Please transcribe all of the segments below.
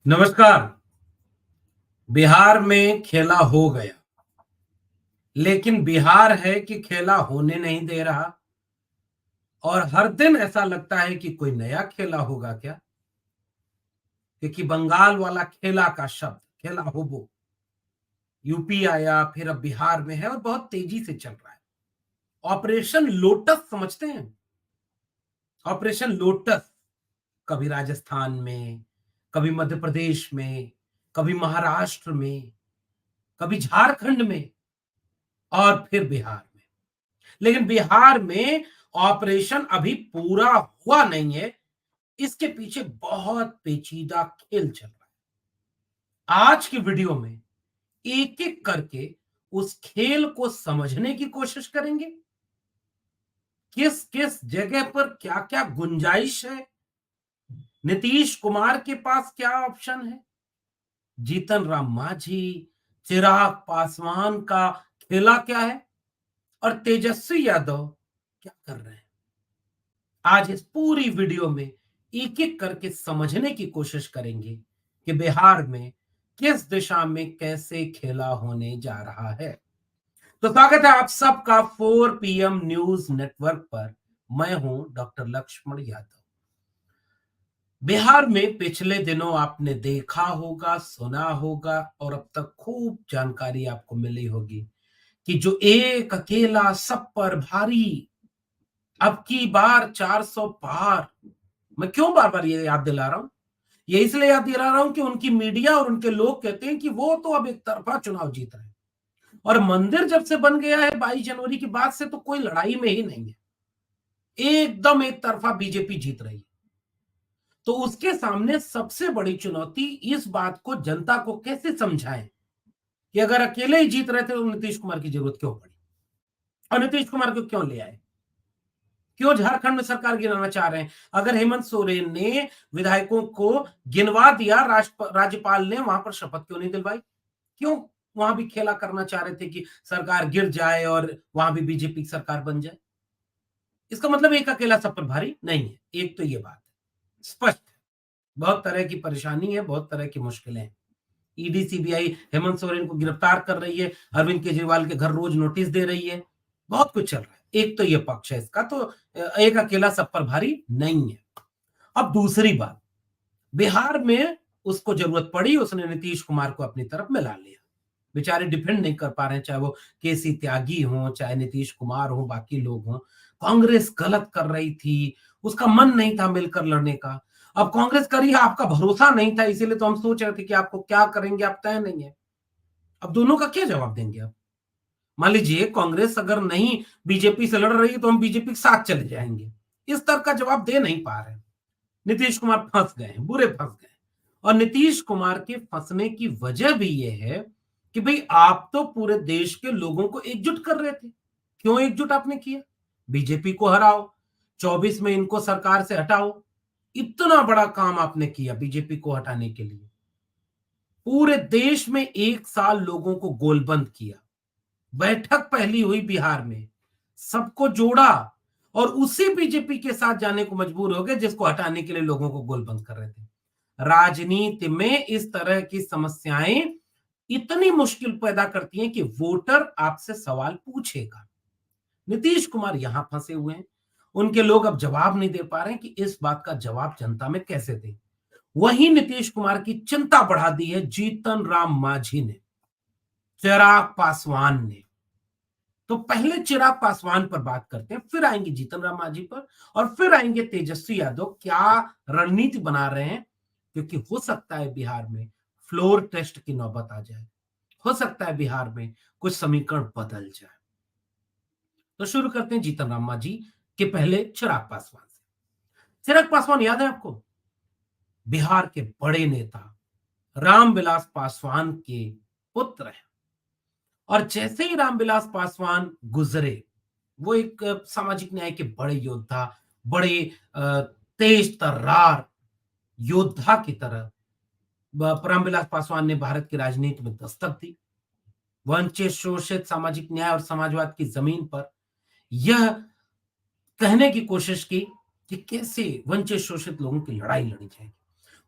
नमस्कार। बिहार में खेला हो गया, लेकिन बिहार है कि खेला होने नहीं दे रहा और हर दिन ऐसा लगता है कि कोई नया खेला होगा क्या? क्योंकि बंगाल वाला खेला का शब्द, खेला होबो, यूपी आया, फिर अब बिहार में है और बहुत तेजी से चल रहा है। ऑपरेशन लोटस समझते हैं? ऑपरेशन लोटस कभी राजस्थान में, कभी मध्य प्रदेश में, कभी महाराष्ट्र में, कभी झारखंड में और फिर बिहार में। लेकिन बिहार में ऑपरेशन अभी पूरा हुआ नहीं है। इसके पीछे बहुत पेचीदा खेल चल रहा है। आज की वीडियो में एक-एक करके उस खेल को समझने की कोशिश करेंगे। किस-किस जगह पर क्या-क्या गुंजाइश है? नीतीश कुमार के पास क्या ऑप्शन है? जीतन राम मांझी, चिराग पासवान का खेला क्या है? और तेजस्वी यादव क्या कर रहे हैं? आज इस पूरी वीडियो में एक-एक करके समझने की कोशिश करेंगे कि बिहार में किस दिशा में कैसे खेला होने जा रहा है। तो स्वागत है आप सबका 4 पीएम न्यूज़ नेटवर्क पर। मैं हूं डॉक्टर लक्ष्मण यादव। बिहार में पिछले दिनों आपने देखा होगा, सुना होगा और अब तक खूब जानकारी आपको मिली होगी कि जो एक अकेला सब पर भारी अब की बार 400 पार। मैं क्यों बार-बार ये याद दिला रहा हूं? ये इसलिए याद दिला रहा हूं कि उनकी मीडिया और उनके लोग कहते हैं कि वो तो अब एक तरफा चुनाव जीत रहे हैं और मंदिर जब से बन गया है 22 जनवरी के बाद से तो कोई लड़ाई में ही नहीं है। एकदम एक तरफा बीजेपी जीत रही है। तो उसके सामने सबसे बड़ी चुनौती इस बात को जनता को कैसे समझाएं कि अगर अकेले ही जीत रहे थे तो नीतीश कुमार की जरूरत क्यों पड़ी और नीतीश कुमार को क्यों ले आए? क्यों झारखंड में सरकार गिनाना चाह रहे हैं? अगर हेमंत सोरेन ने विधायकों को गिनवा दिया, राज्यपाल ने वहां पर शपथ क्यों नहीं दिलवाई? क्यों वहां भी खेला करना चाह रहे थे कि सरकार गिर जाए और वहां भी बीजेपी की सरकार बन जाए? इसका मतलब एक अकेला सब पर भारी नहीं है। एक तो ये बात है, स्पष्ट है। बहुत तरह की परेशानी है, बहुत तरह की मुश्किलें हैं। ईडी, सीबीआई हेमंत सोरेन को गिरफ्तार कर रही है, अरविंद केजरीवाल के घर रोज नोटिस दे रही है। बहुत कुछ चल रहा है। एक तो ये पक्ष है इसका, तो एक अकेला सब पर भारी नहीं है। अब दूसरी बात, बिहार में उसको जरूरत पड़ी, उसने नीतीश कुमार को अपनी तरफ मिला लिया। बेचारे डिफेंड नहीं कर पा रहे हैं, चाहे वो केसी त्यागी हो, चाहे नीतीश कुमार हो, बाकी लोग हों। कांग्रेस गलत कर रही थी, उसका मन नहीं था मिलकर लड़ने का। अब कांग्रेस करी है, आपका भरोसा नहीं था, इसीलिए तो हम सोच रहे थे कि आपको क्या करेंगे, आप तय नहीं है। अब दोनों का क्या जवाब देंगे आप? मान लीजिए कांग्रेस अगर नहीं बीजेपी से लड़ रही है तो हम बीजेपी के साथ चले जाएंगे। इस तरह का जवाब दे नहीं पा रहे हैं। नीतीश कुमार फंस गए हैं, बुरे फंस गए हैं। और नीतीश कुमार के फंसने की वजह भी यह है कि भाई आप तो पूरे देश के लोगों को एकजुट कर रहे थे। क्यों एकजुट आपने किया? बीजेपी को हराओ, 24 में इनको सरकार से हटाओ। इतना बड़ा काम आपने किया बीजेपी को हटाने के लिए। पूरे देश में 1 साल लोगों को गोलबंद किया। बैठक पहली हुई बिहार में, सबको जोड़ा और उसी बीजेपी के साथ जाने को मजबूर हो गए जिसको हटाने के लिए लोगों को गोलबंद कर रहे थे। राजनीति में इस तरह की समस्याएं इतनी मुश्किल पैदा करती हैं कि वोटर आपसे सवाल पूछेगा। नीतीश कुमार यहां फंसे हुए हैं। उनके लोग अब जवाब नहीं दे पा रहे हैं कि इस बात का जवाब जनता में कैसे दें। वहीं नीतीश कुमार की चिंता बढ़ा दी है जीतन राम मांझी ने, चिराग पासवान ने। तो पहले चिराग पासवान पर बात करते हैं, फिर आएंगे जीतन राम मांझी पर और फिर आएंगे तेजस्वी यादव क्या रणनीति बना रहे हैं। क्योंकि हो सकता है बिहार में फ्लोर टेस्ट की नौबत आ जाए, हो सकता है बिहार में कुछ समीकरण बदल जाए। तो शुरू करते हैं जीतन राम मांझी के पहले चिराग पासवान से। चिराग पासवान याद है आपको? बिहार के बड़े नेता रामविलास पासवान के पुत्र हैं। और जैसे ही रामविलास पासवान गुजरे, वो एक सामाजिक न्याय के बड़े योद्धा, बड़े अ, तेज तर्रार योद्धा की तरह रामविलास पासवान ने भारत की राजनीति में दस्तक दी। वंचित, शोषित, सामाजिक न्याय और समाजवाद की जमीन पर यह कहने की कोशिश की कि कैसे वंचित, शोषित लोगों की लड़ाई लड़ी जाएगी।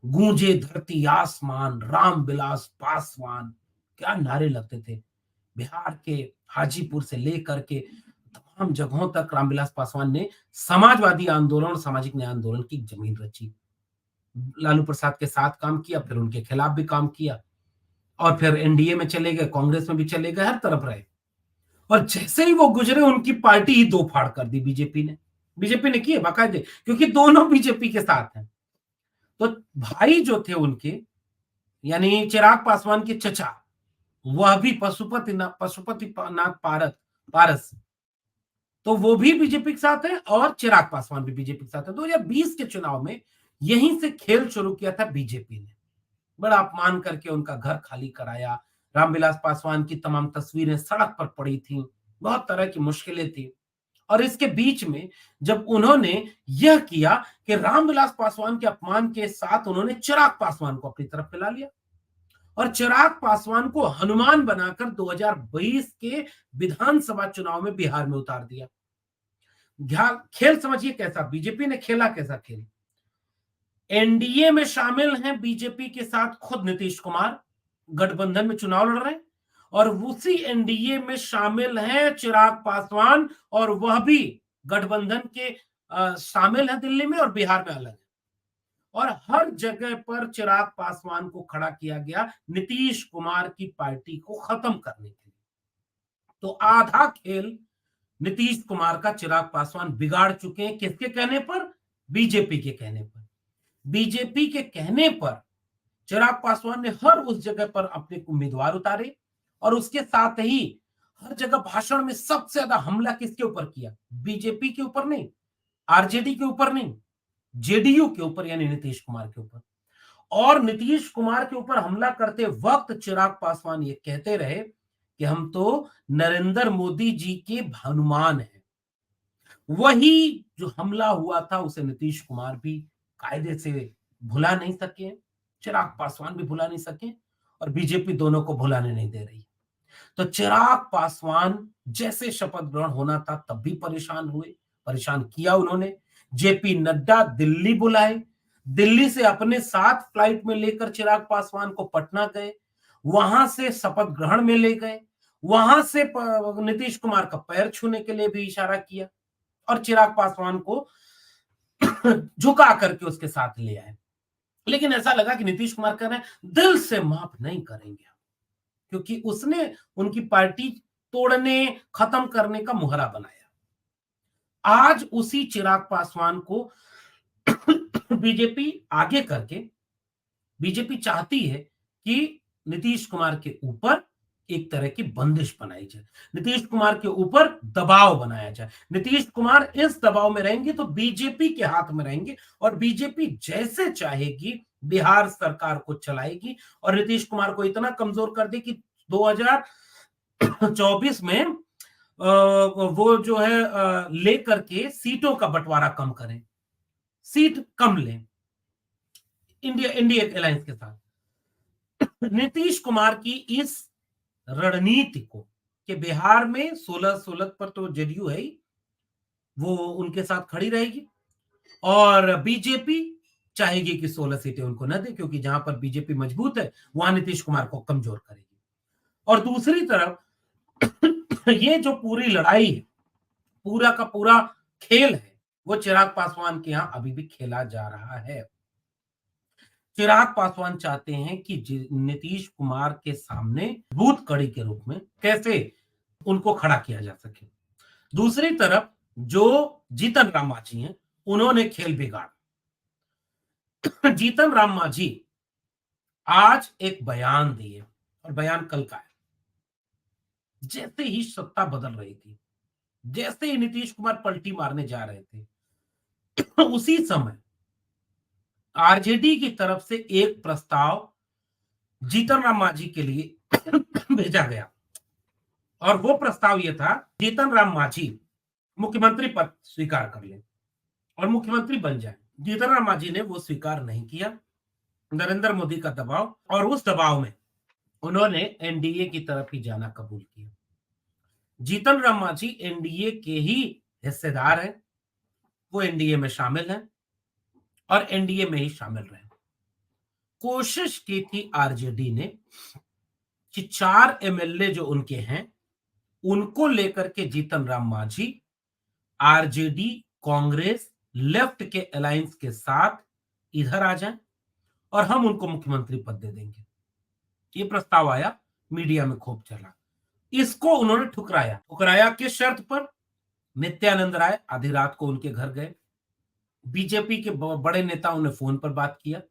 गूंजे धरती आसमान, रामविलास पासवान, क्या नारे लगते थे। बिहार के हाजीपुर से लेकर के तमाम जगहों तक रामविलास पासवान ने समाजवादी आंदोलन और सामाजिक न्याय आंदोलन की जमीन रची। लालू प्रसाद के साथ काम किया, फिर उनके खिलाफ भी काम किया, और फिर एनडीए में चले गए, कांग्रेस में भी चले गए, हर तरफ रहे। और जैसे ही वो गुजरे, उनकी पार्टी ही दो फाड़ कर दी बीजेपी ने की है बाकायदे, क्योंकि दोनों बीजेपी के साथ हैं। तो भाई जो थे उनके, यानी चिराग पासवान के चचा, वह भी पशुपति नाथ पारस, तो वो भी बीजेपी के साथ है, और चिराग पासवान भी बीजेपी के साथ है। 2020 के चुनाव में यहीं से खेल शुरू किया था बीजेपी ने। बड़ा अपमान करके उनका घर खाली कराया। रामविलास पासवान की तमाम तस्वीरें सड़क पर पड़ी थी, बहुत तरह की मुश्किलें थी। और इसके बीच में जब उन्होंने यह किया कि रामविलास पासवान के अपमान के साथ उन्होंने चिराग पासवान को अपनी तरफ मिला लिया, और चिराग पासवान को हनुमान बनाकर 2022 के विधानसभा चुनाव में बिहार में उतार दिया। खेल समझिए कैसा, बीजेपी ने खेला कैसा खेल। एनडीए में शामिल हैं बीजेपी के साथ खुद नीतीश कुमार, गठबंधन में चुनाव लड़ रहे हैं, और उसी एनडीए में शामिल हैं चिराग पासवान, और वह भी गठबंधन के शामिल है दिल्ली में, और बिहार में अलग है। और हर जगह पर चिराग पासवान को खड़ा किया गया नीतीश कुमार की पार्टी को खत्म करने के लिए। तो आधा खेल नीतीश कुमार का चिराग पासवान बिगाड़ चुके हैं। किसके कहने पर? बीजेपी के कहने पर। बीजेपी के कहने पर चिराग पासवान ने हर उस जगह पर अपने उम्मीदवार उतारे, और उसके साथ ही हर जगह भाषण में सबसे ज्यादा हमला किसके ऊपर किया? बीजेपी के ऊपर नहीं, आरजेडी के ऊपर नहीं, जेडीयू के ऊपर, यानी नीतीश कुमार के ऊपर। और नीतीश कुमार के ऊपर हमला करते वक्त चिराग पासवान ये कहते रहे कि हम तो नरेंद्र मोदी जी के हनुमान हैं। वही जो हमला हुआ था उसे नीतीश कुमार भी कायदे से भुला नहीं सके, चिराग पासवान भी भुला नहीं सके, और बीजेपी दोनों को भुलाने नहीं दे रही। तो चिराग पासवान जैसे शपथ ग्रहण होना था तब भी परेशान हुए, परेशान किया उन्होंने। जेपी नड्डा दिल्ली बुलाए, दिल्ली से अपने साथ फ्लाइट में लेकर चिराग पासवान को पटना गए, वहां से शपथ ग्रहण में ले गए, वहां से नीतीश कुमार का पैर छूने के लिए भी इशारा किया, और चिराग पासवान को झुका करके उसके साथ ले आए। लेकिन ऐसा लगा कि नीतीश कुमार कह रहे हैं दिल से माफ नहीं करेंगे, क्योंकि उसने उनकी पार्टी तोड़ने, खत्म करने का मुहरा बनाया। आज उसी चिराग पासवान को बीजेपी आगे करके, बीजेपी चाहती है कि नीतीश कुमार के ऊपर एक तरह की बंदिश बनाई जाए, नीतीश कुमार के ऊपर दबाव बनाया जाए। नीतीश कुमार इस दबाव में रहेंगे तो बीजेपी के हाथ में रहेंगे, और बीजेपी जैसे चाहेगी बिहार सरकार को चलाएगी, और नीतीश कुमार को इतना कमजोर कर दे कि 2024 में वो जो है लेकर के सीटों का बंटवारा कम करें, सीट कम लें इंडिया अलायंस के साथ। नीतीश कुमार की इस रणनीति को कि बिहार में 16 पर तो जेडीयू है ही, वो उनके साथ खड़ी रहेगी, और बीजेपी चाहेगी कि 16 सीटें उनको न दे, क्योंकि जहां पर बीजेपी मजबूत है वहां नीतीश कुमार को कमजोर करेगी। और दूसरी तरफ ये जो पूरी लड़ाई है, पूरा का पूरा खेल है, वो चिराग पासवान के यहां अभी भी खेला जा रहा है। चिराग पासवान चाहते हैं कि नीतीश कुमार के सामने बूथ कड़ी के रूप में कैसे उनको खड़ा किया जा सके। दूसरी तरफ जो जीतन राम मांझी हैं, उन्होंने खेल बिगाड़ा। जीतन राम मांझी आज एक बयान दिए, और बयान कल का है। जैसे ही सत्ता बदल रही थी, जैसे ही नीतीश कुमार पलटी मारने जा रहे थे, उसी समय आरजेडी की तरफ से एक प्रस्ताव जीतन राम मांझी के लिए भेजा गया, और वो प्रस्ताव ये था, जीतन राम मांझी मुख्यमंत्री पद स्वीकार कर ले और मुख्यमंत्री बन जाए। जीतन राम मांझी ने वो स्वीकार नहीं किया, नरेंद्र मोदी का दबाव, और उस दबाव में उन्होंने एनडीए की तरफ ही जाना कबूल किया। जीतन राम मांझी एनडीए के ही हिस्सेदार हैं, वो एनडीए में शामिल हैं, और एनडीए में ही शामिल रहे। कोशिश की थी आरजेडी ने कि 4 एमएलए जो उनके हैं, उनको लेकर के जीतन राम मांझी आरजेडी, कांग्रेस, लेफ्ट के अलायंस के साथ इधर आ जाएं और हम उनको मुख्यमंत्री पद दे देंगे। ये प्रस्ताव आया, मीडिया में खूब चला। इसको उन्होंने ठुकराया। ठुकराया किस शर्त पर? नित्यानंद राय आधी रात को उनके घर गए, बीजेपी के बड़े नेताओं ने फोन पर बात किया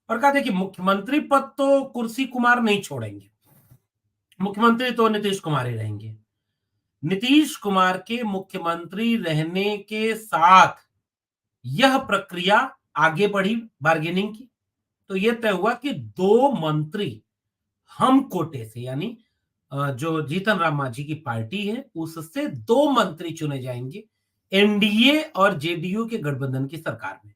और कहा देखिए मुख्यमंत्री पद तो कुर्सी कुमार नहीं छोड़ेंगे, मुख्यमंत्री तो नीतीश कुमार ही रहेंगे। नीतीश कुमार के मुख्यमंत्री रहने के साथ यह प्रक्रिया आगे बढ़ी बार्गेनिंग की, तो यह तय हुआ कि 2 मंत्री हम कोटे से, यानी जो जीतन राम मांझी की पार्टी है उससे 2 मंत्री चुने जाएंगे एनडीए और जेडीयू के गठबंधन की सरकार में।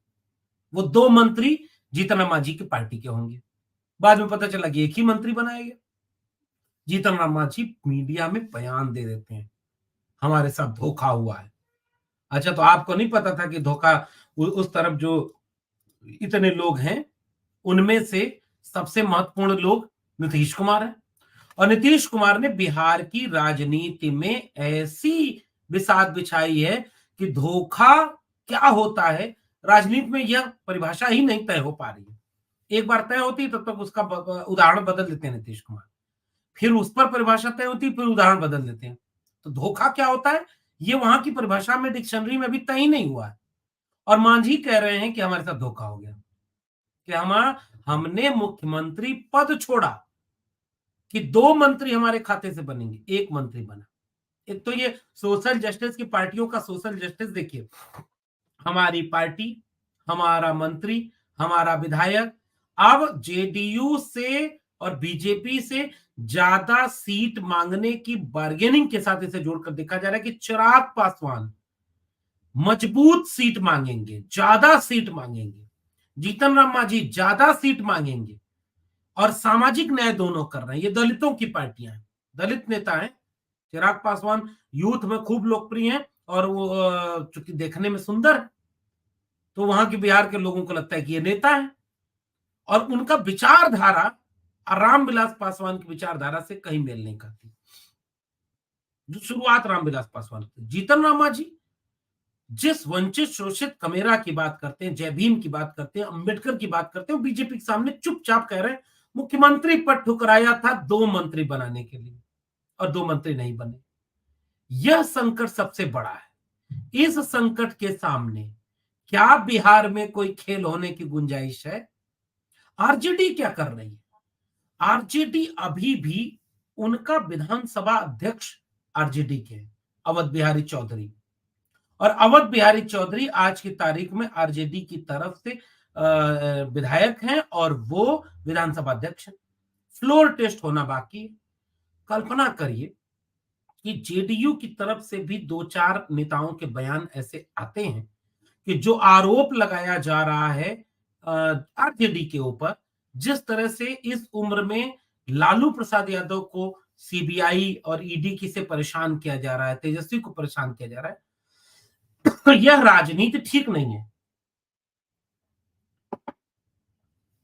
वो 2 मंत्री जीतन राम मांझी की पार्टी के होंगे। बाद में पता चला कि एक ही मंत्री बनाया गया। जीतन राम मांझी मीडिया में बयान दे देते हैं, हमारे साथ धोखा हुआ है। अच्छा, तो आपको नहीं पता था कि धोखा उस तरफ जो इतने लोग हैं उनमें से सबसे महत्वपूर्ण लोग नीतीश कुमार है, और नीतीश कुमार ने बिहार की राजनीति में ऐसी बिसात बिछाई है कि धोखा क्या होता है राजनीति में यह परिभाषा ही नहीं तय हो पा रही है। एक बार तय होती तब तक उसका उदाहरण बदल देते हैं नीतीश कुमार, फिर उस पर परिभाषा तय होती फिर उदाहरण बदल देते हैं। तो धोखा क्या होता है ये वहां की परिभाषा में, डिक्शनरी में भी तय ही नहीं हुआ है। और मांझी कह रहे हैं कि हमारे साथ धोखा हो गया, कि हमने मुख्यमंत्री पद छोड़ा कि 2 मंत्री हमारे खाते से बनेंगे, 1 मंत्री बना। एक तो ये सोशल जस्टिस की पार्टियों का सोशल जस्टिस देखिए, हमारी पार्टी, हमारा मंत्री, हमारा विधायक अब जेडीयू से और बीजेपी से ज्यादा सीट मांगने की बार्गेनिंग के साथ इसे जोड़कर देखा जा रहा है कि चिराग पासवान मजबूत सीट मांगेंगे, ज्यादा सीट मांगेंगे, जीतन राम मांझी ज्यादा सीट मांगेंगे, और सामाजिक न्याय दोनों कर रहे हैं। ये दलितों की पार्टियां हैं, दलित नेता हैं। चिराग पासवान यूथ में खूब लोकप्रिय हैं और वो चूंकि देखने में सुंदर है, तो वहां के बिहार के लोगों को लगता है कि ये नेता है, और उनका विचारधारा रामविलास पासवान की विचारधारा से कहीं मेल नहीं खाती। जो शुरुआत रामविलास पासवान की, जीतन राम मांझी जिस वंचित शोषित कमेरा की बात करते हैं, जय भीम की बात करते हैं, अंबेडकर की बात करते हैं, बीजेपी के सामने चुपचाप कह रहे हैं मुख्यमंत्री पद ठुकराया था 2 मंत्री बनाने के लिए, और 2 मंत्री नहीं बने। यह संकट सबसे बड़ा है। इस संकट के सामने क्या बिहार में कोई खेल होने की गुंजाइश है? आरजेडी क्या कर रही है? आरजेडी अभी भी, उनका विधानसभा अध्यक्ष आरजेडी के अवध बिहारी चौधरी, और अवध बिहारी चौधरी आज की तारीख में आरजेडी की तरफ से विधायक हैं और वो विधानसभा अध्यक्ष हैं। फ्लोर टेस्ट होना बाकी है। कल्पना करिए कि जेडीयू की तरफ से भी 2-4 नेताओं के बयान ऐसे आते हैं कि जो आरोप लगाया जा रहा है आरजेडी के ऊपर, जिस तरह से इस उम्र में लालू प्रसाद यादव को सीबीआई और ईडी की से परेशान किया जा रहा है, तेजस्वी को परेशान किया जा रहा है, तो यह राजनीति ठीक नहीं है।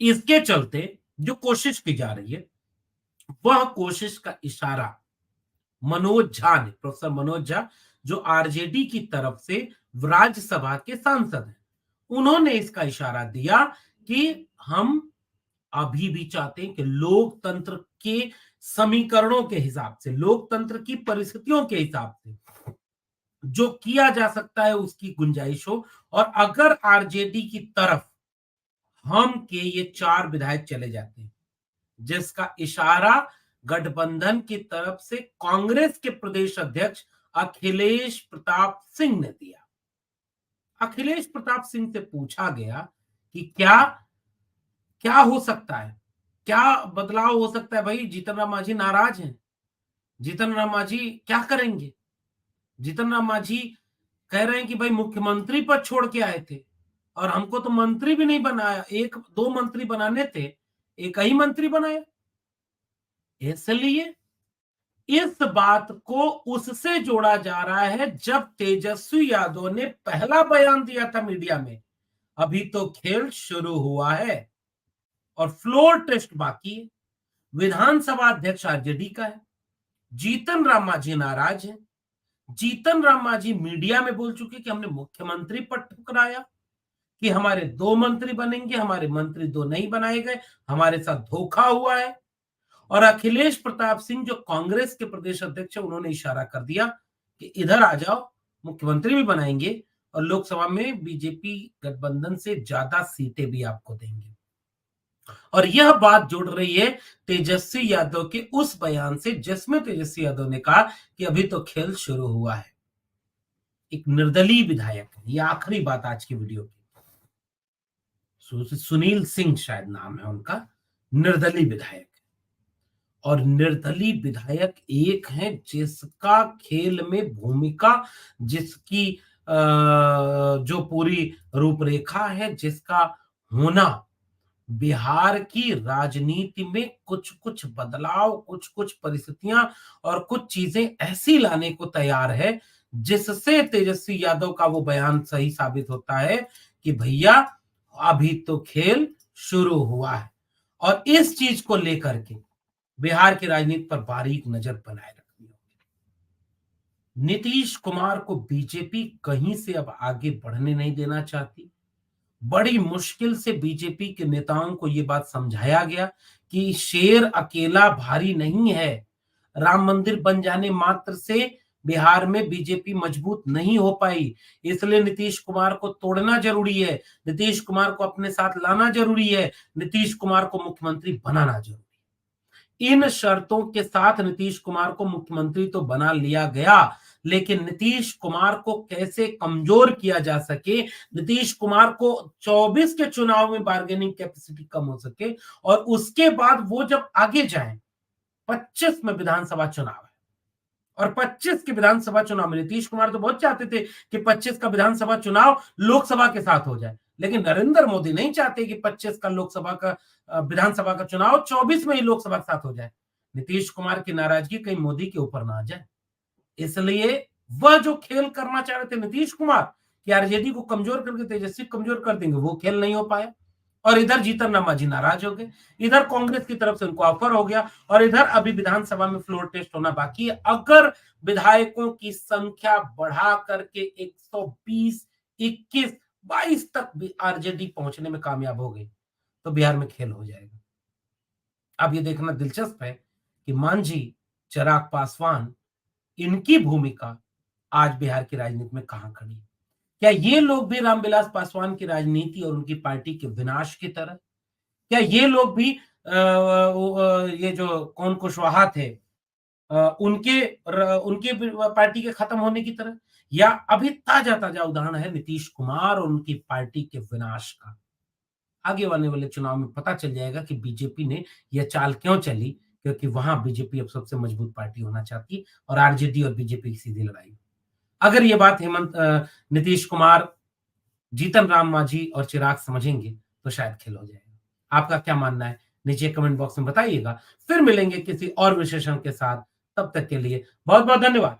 इसके चलते जो कोशिश की जा रही है, वह कोशिश का इशारा मनोज झा ने, प्रोफेसर मनोज झा, जो आरजेडी की तरफ से राज्यसभा के सांसद हैं, उन्होंने इसका इशारा दिया कि हम अभी भी चाहते हैं कि लोकतंत्र के समीकरणों के हिसाब से, लोकतंत्र की परिस्थितियों के हिसाब से जो किया जा सकता है उसकी गुंजाइश हो, और अगर आरजेडी की तरफ हम के ये 4 विधायक चले जाते हैं, जिसका इशारा गठबंधन की तरफ से कांग्रेस के प्रदेश अध्यक्ष अखिलेश प्रताप सिंह ने दिया। अखिलेश प्रताप सिंह से पूछा गया कि क्या क्या हो सकता है, क्या बदलाव हो सकता है? भाई जीतन राम मांझी नाराज हैं, जीतन राम मांझी क्या करेंगे? जीतन राम मांझी कह रहे हैं कि भाई मुख्यमंत्री पद छोड़ के आए थे और हमको तो मंत्री भी नहीं बनाया, 1-2 मंत्री बनाने थे, एक ही मंत्री बनाया। इसलिए इस बात को उससे जोड़ा जा रहा है जब तेजस्वी यादव ने पहला बयान दिया था मीडिया में, अभी तो खेल शुरू हुआ है। और फ्लोर टेस्ट बाकी है। विधानसभा अध्यक्ष आरजेडी का है। जीतन राम मांझी नाराज है। जीतन राम मांझी मीडिया में बोल चुके कि हमने मुख्यमंत्री पद ठुकराया, कि हमारे 2 मंत्री बनेंगे, हमारे मंत्री 2 नहीं बनाए गए, हमारे साथ धोखा हुआ है। और अखिलेश प्रताप सिंह जो कांग्रेस के प्रदेश अध्यक्ष है, उन्होंने इशारा कर दिया कि इधर आ जाओ, मुख्यमंत्री भी बनाएंगे और लोकसभा में बीजेपी गठबंधन से ज्यादा सीटें भी आपको देंगे। और यह बात जुड़ रही है तेजस्वी यादव के उस बयान से जिसमें तेजस्वी यादव ने कहा कि अभी तो खेल शुरू हुआ है। एक निर्दलीय विधायक, ये आखिरी बात आज की वीडियो की, सुनील सिंह शायद नाम है उनका, निर्दलीय विधायक। और निर्दलीय विधायक एक है जिसका खेल में भूमिका, जिसकी जो पूरी रूपरेखा है, जिसका होना बिहार की राजनीति में कुछ कुछ बदलाव, कुछ कुछ परिस्थितियां और कुछ चीजें ऐसी लाने को तैयार है जिससे तेजस्वी यादव का वो बयान सही साबित होता है कि भैया अभी तो खेल शुरू हुआ है। और इस चीज को लेकर के बिहार की राजनीति पर बारीक नजर बनाए रखनी होगी। नीतीश कुमार को बीजेपी कहीं से अब आगे बढ़ने नहीं देना चाहती। बड़ी मुश्किल से बीजेपी के नेताओं को यह बात समझाया गया कि शेर अकेला भारी नहीं है। राम मंदिर बन जाने मात्र से बिहार में बीजेपी मजबूत नहीं हो पाई, इसलिए नीतीश कुमार को तोड़ना जरूरी है, नीतीश कुमार को अपने साथ लाना जरूरी है, नीतीश कुमार को मुख्यमंत्री बनाना जरूरी है। इन शर्तों के साथ नीतीश कुमार को मुख्यमंत्री तो बना लिया गया, लेकिन नीतीश कुमार को कैसे कमजोर किया जा सके, नीतीश कुमार को 24 के चुनाव में बार्गेनिंग कैपेसिटी कम हो सके और उसके बाद वो जब आगे जाएं, 25 में विधानसभा चुनाव है और 25 के विधानसभा चुनाव में नीतीश कुमार तो बहुत चाहते थे कि 25 का विधानसभा चुनाव लोकसभा के साथ हो जाए, लेकिन नरेंद्र मोदी नहीं चाहते कि 25 का लोकसभा का विधानसभा का चुनाव 24 में ही लोकसभा के साथ हो जाए। नीतीश कुमार की नाराजगी कहीं मोदी के ऊपर ना आ जाए, इसलिए वह जो खेल करना चाह रहे थे नीतीश कुमार कि आरजेडी को कमजोर करके तेजस्वी कमजोर कर देंगे, वो खेल नहीं हो पाया। और इधर जीतन राम मांझी नाराज हो गए, इधर कांग्रेस की तरफ से उनको ऑफर हो गया और इधर अभी विधानसभा में फ्लोर टेस्ट होना बाकी है। अगर विधायकों की संख्या बढ़ा करके 120, 21, 22 तक भी आरजेडी पहुंचने में कामयाब हो गई तो बिहार में खेल हो जाएगा। अब ये देखना दिलचस्प है कि मांझी, चिराग पासवान, इनकी भूमिका आज बिहार की राजनीति में कहां खड़ी है। क्या ये लोग भी रामविलास पासवान की राजनीति और उनकी पार्टी के विनाश की तरह, क्या ये लोग भी ये जो कौन कुशवाहा थे उनके पार्टी के खत्म होने की तरह, या अभी ताजा ताजा उदाहरण है नीतीश कुमार और उनकी पार्टी के विनाश का। आगे आने वाले चुनाव में पता चल जाएगा कि बीजेपी ने यह चाल क्यों चली, क्योंकि वहां बीजेपी अब सबसे मजबूत पार्टी होना चाहती और आरजेडी और बीजेपी की सीधी लड़ाई। अगर ये बात नीतीश कुमार, जीतन राम मांझी और चिराग समझेंगे तो शायद खेल हो जाएगा। आपका क्या मानना है नीचे कमेंट बॉक्स में बताइएगा। फिर मिलेंगे किसी और विशेषण के साथ, तब तक के लिए बहुत बहुत धन्यवाद।